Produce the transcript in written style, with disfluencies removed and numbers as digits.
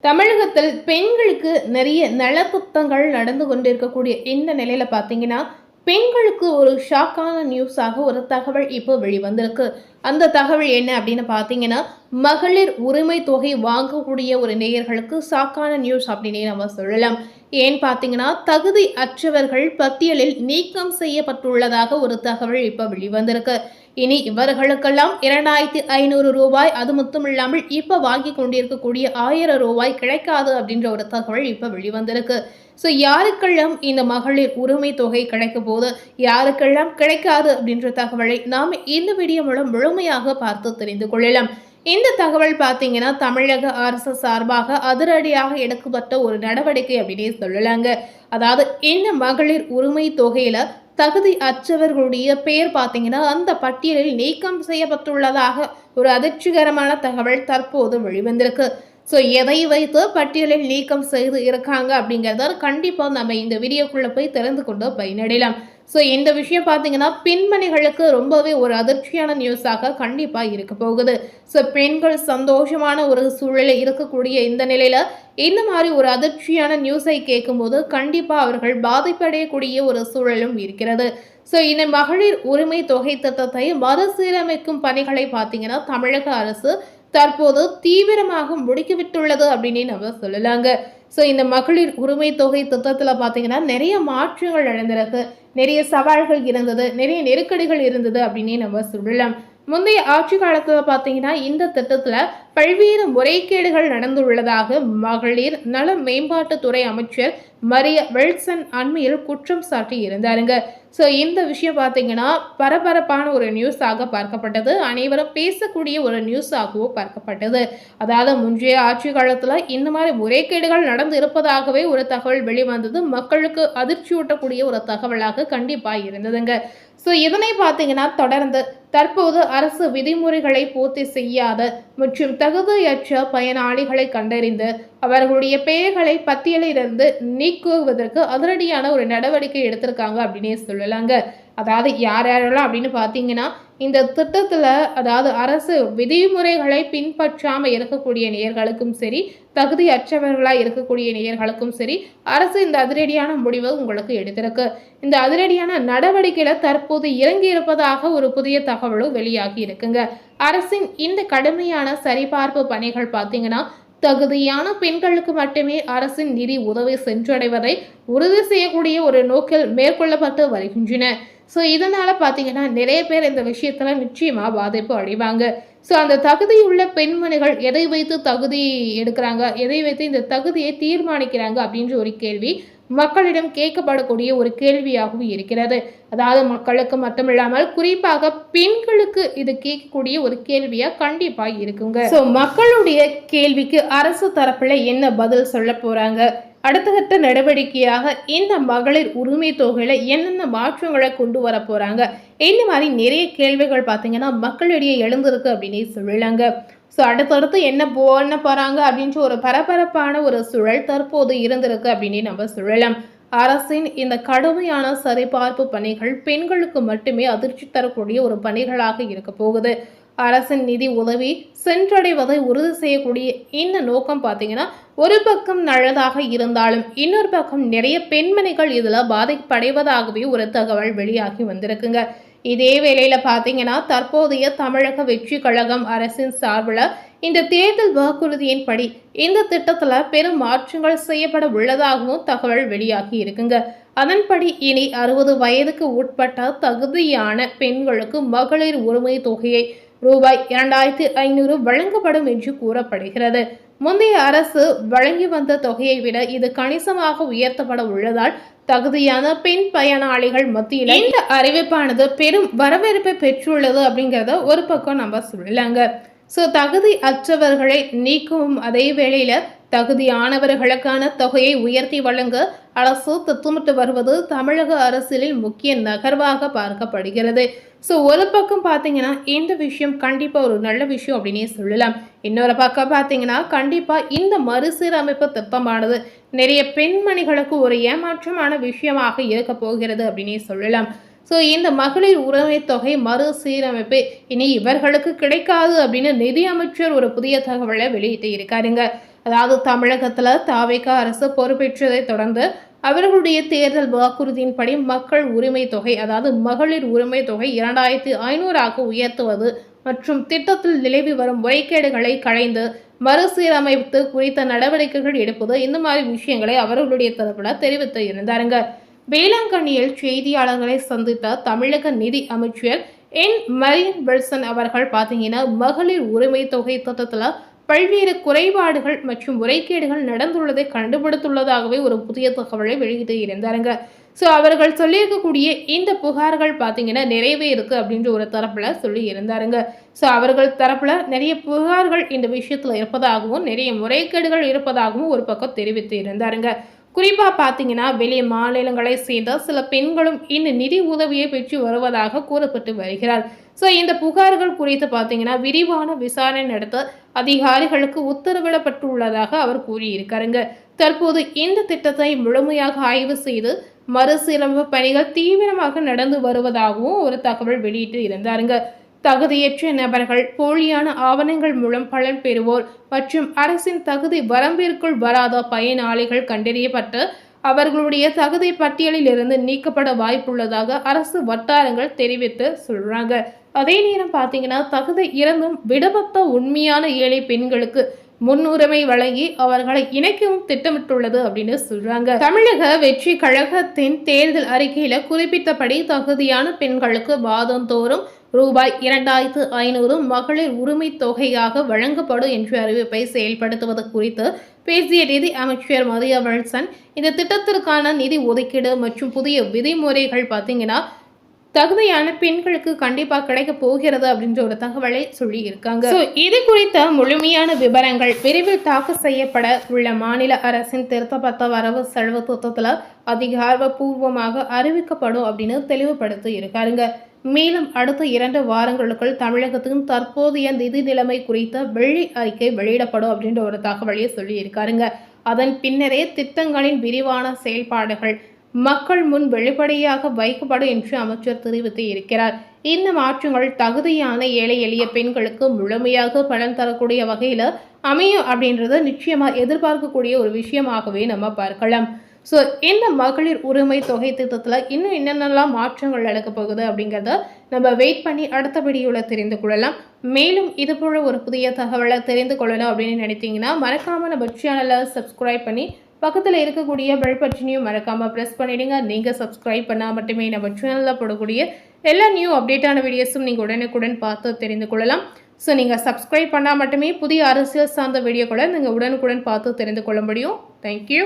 தமிழகத்தில் பெண்களுக்கு நிறைய நலத்திட்டங்கள் நடந்து கொண்டிருக்கக்கூடிய இந்த நிலையில பார்த்தீங்கன்னா, பெண்களுக்கு ஒரு ஷாக்கான நியூஸாக ஒரு தகவல் இப்போ வெளிவந்திருக்கு. அந்த தகவல் என்ன அப்படின்னு பார்த்தீங்கன்னா, மகளிர் உரிமை தொகை வாங்கக்கூடிய ஒரு நேயர்களுக்கு ஷாக்கான நியூஸ் அப்படின்னே நம்ம சொல்லலாம். ஏன் பார்த்தீங்கன்னா, தகுதி அற்றவர்கள் பட்டியலில் நீக்கம் செய்யப்பட்டுள்ளதாக ஒரு தகவல் இப்போ வெளிவந்திருக்கு. இனி இவர்களுக்கெல்லாம் 2500 ரூபாய், அது மட்டும் இல்லாமல் இப்ப வாங்கி கொண்டிருக்கக்கூடிய 1000 ரூபாய் கிடைக்காது அப்படின்ற ஒரு தகவல் இப்ப வெளிவந்திருக்கு. ஸோ யாருக்கெல்லாம் இந்த மகளிர் உரிமை தொகை கிடைக்க போது, யாருக்கெல்லாம் கிடைக்காது அப்படின்ற தகவலை நாம் இந்த வீடியோ மூலம் முழுமையாக பார்த்து தெரிந்து கொள்ளலாம். இந்த தகவல் பார்த்தீங்கன்னா, தமிழக அரசு சார்பாக அதிரடியாக எடுக்கப்பட்ட ஒரு நடவடிக்கை அப்படின்னே சொல்லலாங்க. அதாவது இந்த மகளிர் உரிமை தொகையில தகுதி அற்றவர்களுடைய பெயர் பார்த்தீங்கன்னா, அந்த பட்டியலில் நீக்கம் செய்யப்பட்டுள்ளதாக ஒரு அதிர்ச்சிகரமான தகவல் தற்போது வெளிவந்திருக்கு. ஸோ எதை வைத்து பட்டியலில் நீக்கம் செய்து இருக்காங்க அப்படிங்கிறத கண்டிப்பாக நம்ம இந்த வீடியோக்குள்ளே போய் தெரிந்து கொண்டு பயனடையலாம். ஸோ இந்த விஷயம் பார்த்தீங்கன்னா, பெண்மணிகளுக்கு ரொம்பவே ஒரு அதிர்ச்சியான நியூஸாக கண்டிப்பாக இருக்க போகுது. ஸோ பெண்கள் சந்தோஷமான ஒரு சூழலில் இருக்கக்கூடிய இந்த நிலையில் இந்த மாதிரி ஒரு அதிர்ச்சியான நியூஸை கேட்கும்போது கண்டிப்பாக அவர்கள் பாதிப்படையக்கூடிய ஒரு சூழலும் இருக்கிறது. ஸோ இந்த மகளிர் உரிமை தொகை திட்டத்தை மறுசீரமைக்கும் பணிகளை பார்த்தீங்கன்னா, தமிழக அரசு தற்போது தீவிரமாக முடுக்கிவிட்டுள்ளது அப்படின்னு நம்ம சொல்லலாங்க. ஸோ இந்த மகளிர் உரிமை தொகை திட்டத்தில் பார்த்தீங்கன்னா, நிறைய மாற்றங்கள் நடந்திருக்கு, நிறைய சவால்கள் இருந்தது, நிறைய நெருக்கடிகள் இருந்தது அப்படின்னு நம்ம சொல்லலாம். முந்தைய ஆட்சி காலத்தில் பார்த்தீங்கன்னா, இந்த திட்டத்தில் பல்வேறு முறைகேடுகள் நடந்துள்ளதாக மகளிர் நல மேம்பாட்டுத்துறை அமைச்சர் மரிய வில்சன் அண்மையில் குற்றம் சாட்டி இருந்தாருங்க. ஸோ இந்த விஷயம் பார்த்தீங்கன்னா, பரபரப்பான ஒரு நியூஸாக பார்க்கப்பட்டது, அனைவரும் பேசக்கூடிய ஒரு நியூஸாகவும் பார்க்கப்பட்டது. அதாவது முந்தைய ஆட்சி காலத்தில் இந்த மாதிரி முறைகேடுகள் நடந்து இருப்பதாகவே ஒரு தகவல் வெளிவந்தது, மக்களுக்கு அதிர்ச்சியூட்டக்கூடிய ஒரு தகவலாக கண்டிப்பாக இருந்ததுங்க. ஸோ இதனை பார்த்தீங்கன்னா, தொடர்ந்து தற்போது அரசு விதிமுறைகளை பூர்த்தி செய்யாத மற்றும் தகுதியற்ற பயனாளிகளை கண்டறிந்து அவர்களுடைய பெயர்களை பட்டியலிலிருந்து நீக்குவதற்கு அதிரடியான ஒரு நடவடிக்கை எடுத்திருக்காங்க அப்படின்னே சொல்லலாங்க. அதாவது யாரெல்லாம் அப்படின்னு பார்த்தீங்கன்னா, இந்த திட்டத்தில் அதாவது அரசு விதிமுறைகளை பின்பற்றாமல் இருக்கக்கூடிய நேயர்களுக்கும் சரி, தகுதியற்றவர்களாக இருக்கக்கூடிய நேயர்களுக்கும் சரி, அரசு இந்த அதிரடியான முடிவை உங்களுக்கு எடுத்திருக்கு. இந்த அதிரடியான நடவடிக்கையில் தற்போது இறங்கி இருப்பதாக ஒரு புதிய தகவலும் வெளியாகி இருக்குங்க. அரசின் இந்த கடுமையான சரிபார்ப்பு பணிகள் பார்த்தீங்கன்னா, தகுதியான பெண்களுக்கு மட்டுமே அரசின் நிதி உதவி சென்றடைவதை உறுதி செய்யக்கூடிய ஒரு நோக்கில் மேற்கொள்ளப்பட்டு வருகின்றன. ஸோ இதனால் பார்த்தீங்கன்னா, நிறைய பேர் இந்த விஷயத்தில் நிச்சயமாக பாதிப்பு அடைவாங்க. ஸோ அந்த தகுதியுள்ள பெண்மணிகள் எதை வைத்து தகுதி எடுக்கிறாங்க, எதை வைத்து இந்த தகுதியை தீர்மானிக்கிறாங்க அப்படின்ற ஒரு கேள்வி மக்களிடம் கேட்கப்படக்கூடிய ஒரு கேள்வியாகவும் இருக்கிறது. அதாவது மக்களுக்கு மட்டுமில்லாமல் குறிப்பாக பெண்களுக்கு இது கேட்கக்கூடிய ஒரு கேள்வியா கண்டிப்பாக இருக்குங்க. ஸோ மக்களுடைய கேள்விக்கு அரசு தரப்புல என்ன பதில் சொல்ல போறாங்க, அடுத்த கட்ட நடவடிக்கையாக இந்த மகளிர் உரிமை தொகையில என்னென்ன மாற்றங்களை கொண்டு வர போறாங்க, இந்த மாதிரி நிறைய கேள்விகள் பார்த்தீங்கன்னா மக்களிடையே எழுந்திருக்கு அப்படின்னு சொல்லலாங்க. ஸோ அடுத்தடுத்து என்ன பண்ண போறாங்க அப்படின்ற ஒரு பரபரப்பான ஒரு சூழல் தற்போது இருந்திருக்கு அப்படின்னு நம்ம சொல்லலாம். அரசின் இந்த கடுமையான சரிபார்ப்பு பணிகள் பெண்களுக்கு மட்டுமே அதிர்ச்சி தரக்கூடிய ஒரு பணிகளாக இருக்க போகுது. அரசின் நிதி உதவி சென்றடைவதை உறுதி செய்யக்கூடிய இந்த நோக்கம் பார்த்தீங்கன்னா, ஒரு பக்கம் நல்லதாக இருந்தாலும் இன்னொரு பக்கம் நிறைய பெண்மணிகள் இதில் பாதிப்படைவதாகவே ஒரு தகவல் வெளியாகி வந்திருக்குங்க. இதே வேளையில பார்த்தீங்கன்னா, தற்போதைய தமிழக வெற்றி கழகம் அரசின் சார்பில் இந்த தேர்தல் வாக்குறுதியின்படி இந்த திட்டத்தில் பெரும் மாற்றங்கள் செய்யப்பட உள்ளதாகவும் தகவல் வெளியாகி இருக்குங்க. அதன்படி இனி 60 வயதுக்கு உட்பட்ட தகுதியான பெண்களுக்கு மகளிர் உரிமை தொகையை ரூபாய் 2500 வழங்கப்படும் என்று கூறப்படுகிறது. முந்தைய அரசு வழங்கி வந்த தொகையை விட இது கணிசமாக உயர்த்தப்பட உள்ளதால் தகுதியான பெண் பயனாளிகள் மத்தியில் இந்த அறிவிப்பானது பெரும் வரவேற்பை பெற்றுள்ளது அப்படிங்கிறத ஒரு பக்கம் நம்ம சொல்லலாங்க. ஸோ தகுதி அற்றவர்களை நீக்கவும் அதே வேளையில தகுதியானவர்களுக்கான தொகையை உயர்த்தி வழங்க அரசு திட்டமிட்டு வருவது தமிழக அரசியலில் முக்கிய நகர்வாக பார்க்கப்படுகிறது. ஸோ ஒரு பக்கம் பார்த்தீங்கன்னா, இந்த விஷயம் கண்டிப்பாக ஒரு நல்ல விஷயம் அப்படின்னே சொல்லலாம். இன்னொரு பக்கம் பார்த்தீங்கன்னா, கண்டிப்பாக இந்த மறுசீரமைப்பு திட்டமானது நிறைய பெண்மணிகளுக்கு ஒரு ஏமாற்றமான விஷயமாக இருக்க போகிறது அப்படின்னே சொல்லலாம். ஸோ இந்த மகளிர் உரிமை தொகை மறுசீரமைப்பு இனி இவர்களுக்கு கிடைக்காது அப்படின்னு நிதி அமைச்சர் ஒரு புதிய தகவலை வெளியிட்டு இருக்காருங்க. அதாவது தமிழகத்தில் தாவேக அரசு பொறுப்பேற்றதை தொடர்ந்து அவர்களுடைய தேர்தல் வாக்குறுதியின்படி மக்கள் உரிமை தொகை, அதாவது மகளிர் உரிமை தொகை 2500 உயர்த்துவது மற்றும் திட்டத்தில் நிலவி வரும் முறைகேடுகளை களைந்து மறுசீரமைப்பு குறித்த நடவடிக்கைகள் எடுப்பது, இந்த மாதிரி விஷயங்களை அவர்களுடைய தரப்புல தெரிவித்து இருந்தாருங்க. வேளாங்கண்ணியில் செய்தியாளர்களை சந்தித்த தமிழக நிதி அமைச்சர் மரியன் வில்சன் அவர்கள் பார்த்தீங்கன்னா, மகளிர் உரிமை தொகை திட்டத்தில் பல்வேறு குறைபாடுகள் மற்றும் முறைகேடுகள் நடந்துள்ளதை கண்டுபிடித்துள்ளதாகவே ஒரு புதிய தகவலை வெளியிட்டு இருந்தாருங்க. ஸோ அவர்கள் சொல்லியிருக்கக்கூடிய இந்த புகார்கள் பார்த்தீங்கன்னா நிறையவே இருக்கு அப்படின்ற ஒரு தரப்புல சொல்லி இருந்தாருங்க. ஸோ அவர்கள் தரப்புல நிறைய புகார்கள் இந்த விஷயத்துல இருப்பதாகவும் நிறைய முறைகேடுகள் இருப்பதாகவும் ஒரு பக்கம் தெரிவித்து இருந்தாருங்க. குறிப்பாக பார்த்தீங்கன்னா வெளி மாநிலங்களை சேர்ந்த சில பெண்களும் இந்த நிதி உதவியை பெற்று வருவதாக கூறப்பட்டு வருகிறார். ஸோ இந்த புகார்கள் குறித்து பார்த்தீங்கன்னா விரிவான விசாரணை நடத்த அதிகாரிகளுக்கு உத்தரவிடப்பட்டுள்ளதாக அவர் கூறியிருக்காருங்க. தற்போது இந்த திட்டத்தை முழுமையாக ஆய்வு செய்து மறுசீரமைப்பு பணிகள் தீவிரமாக நடந்து வருவதாகவும் ஒரு தகவல் வெளியிட்டு இருந்தாருங்க. தகுதியற்ற நபர்கள், போலியான ஆவணங்கள் மூலம் பலன் பெறுவோர் மற்றும் அரசின் தகுதி வரம்பிற்குள் வராத பயனாளிகள் கண்டறியப்பட்டு அவர்களுடைய தகுதி பட்டியலில் இருந்து நீக்கப்பட வாய்ப்புள்ளதாக அரசு வட்டாரங்கள் தெரிவித்து சொல்றாங்க. அதே நேரம் பார்த்தீங்கன்னா தகுதி இருந்தும் விடுபட்ட உண்மையான ஏழை பெண்களுக்கு முன்னுரிமை வழங்கி அவர்களை இணைக்கவும் திட்டமிட்டுள்ளது அப்படின்னு சொல்றாங்க. தமிழக வெற்றி கழகத்தின் தேர்தல் அறிக்கையில குறிப்பிட்டபடி தகுதியான பெண்களுக்கு மாதந்தோறும் ரூபாய் 2500 மகளிர் உரிமை தொகையாக வழங்கப்படும் என்ற அறிவிப்பை செயல்படுத்துவது குறித்து பேசிய நிதி அமைச்சர் மரிய வில்சன், இந்த திட்டத்திற்கான நிதி ஒதுக்கீடு மற்றும் புதிய விதிமுறைகள் பார்த்தீங்கன்னா தகுதியான பெண்களுக்கு கண்டிப்பா கிடைக்க போகிறது அப்படின்ற ஒரு தகவலை சொல்லி இருக்காங்க. இது குறித்த முழுமையான விவரங்கள் விரைவில் தாக்கல் செய்யப்பட உள்ள மாநில அரசின் திருத்தப்பட்ட வரவு செலவு திட்டத்துல அதிகாரப்பூர்வமாக அறிவிக்கப்படும் அப்படின்னு தெளிவுபடுத்தி இருக்காருங்க. மேலும் அடுத்த 2 வாரங்களுக்குள் தமிழகத்தின் தற்போதைய நிதி நிலைமை குறித்த வெள்ளி அறிக்கை வெளியிடப்படும் அப்படின்ற ஒரு தகவலையே சொல்லி இருக்காருங்க. அதன் பின்னரே திட்டங்களின் விரிவான செயல்பாடுகள் மக்கள் முன் வெளிப்படையாக வைக்கப்படும் என்று அமைச்சர் தெரிவித்து இருக்கிறார். இந்த மாற்றங்கள் தகுதியான ஏழை எளிய பெண்களுக்கு முழுமையாக பலன் தரக்கூடிய வகையில் அமையும் அப்படின்றத நிச்சயமா எதிர்பார்க்கக்கூடிய ஒரு விஷயமாகவே நம்ம பார்க்கலாம். ஸோ இந்த மகளிர் உரிமை தொகை திட்டத்தில் இன்னும் என்னென்னலாம் மாற்றங்கள் நடக்க போகுது அப்படிங்கிறத நம்ம வெயிட் பண்ணி அடுத்த வீடியோவில் தெரிந்து கொள்ளலாம். மேலும் இது போல ஒரு புதிய தகவலை தெரிந்து கொள்ளலாம் அப்படின்னு நினைத்தீங்கன்னா மறக்காமல் நம்ம சேனலை சப்ஸ்கிரைப் பண்ணி பக்கத்தில் இருக்கக்கூடிய பெல் பட்டனையும் மறக்காமல் ப்ரெஸ் பண்ணிவிடுங்க. நீங்கள் சப்ஸ்கிரைப் பண்ணால் மட்டுமே நம்ம சேனலில் போடக்கூடிய எல்லா நியூ அப்டேட்டான வீடியோஸும் நீங்கள் உடனுக்குடன் பார்த்து தெரிந்து கொள்ளலாம். ஸோ நீங்கள் சப்ஸ்கிரைப் பண்ணால் மட்டுமே புதிய அரசியல் சார்ந்த வீடியோக்களை நீங்கள் உடனுக்குடன் பார்த்து தெரிந்து கொள்ள முடியும். தேங்க்யூ.